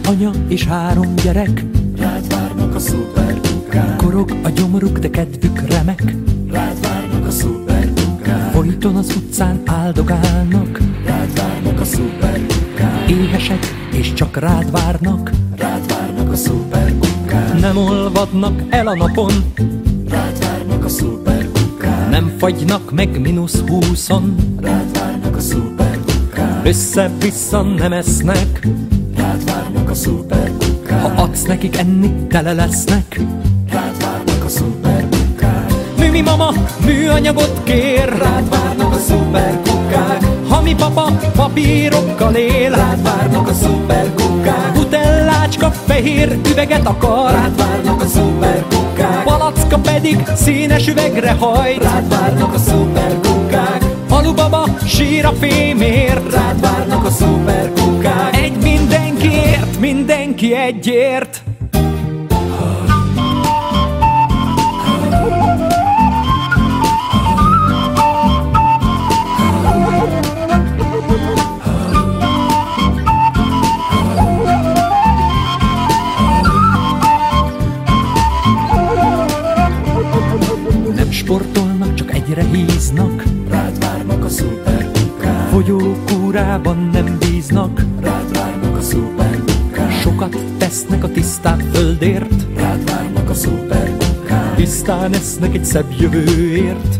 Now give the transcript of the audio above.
anya és 3 gyerek. Rád várnak a szuperkukák. Korog a gyomruk, de kedvük remek. Rád várnak a szuperkukák. Folyton az utcán áldogálnak. Rád várnak a szuperkukák. Éhesek és csak rád várnak. Rád várnak a szuperkukák. Nem olvadnak el a napon. Rád várnak a szuperkukák. Nem fagynak meg -20-on. Rád várnak a szuperkukák. Össze-vissza nem esznek. Rád várnak a szuperkukák. Ha adsz nekik enni, tele lesznek. Rád várnak a szuperkukák. Műmi mama műanyagot kér. Rád várnak a szuperkukák. Hami papa papírokkal él. Rád várnak a szuperkukák. Butellácska fehér üveget akar. Rád várnak a szuperkukák. Palacka pedig színes üvegre hajt. Rád várnak a szuperkukák. Alubaba sír a fémért. Rád várnak a szuperkukák. Egy mindenkiért, mindenki egyért. Nem sportolnak, csak egyre híznak. Rád várnak a szuperkukák. Fogyókúrában nem bíznak. Rád várnak a szuperkukák. Sokat tesznek a tisztább földért. Rád várnak a szuperkukák. Tisztán esznek egy szebb jövőért.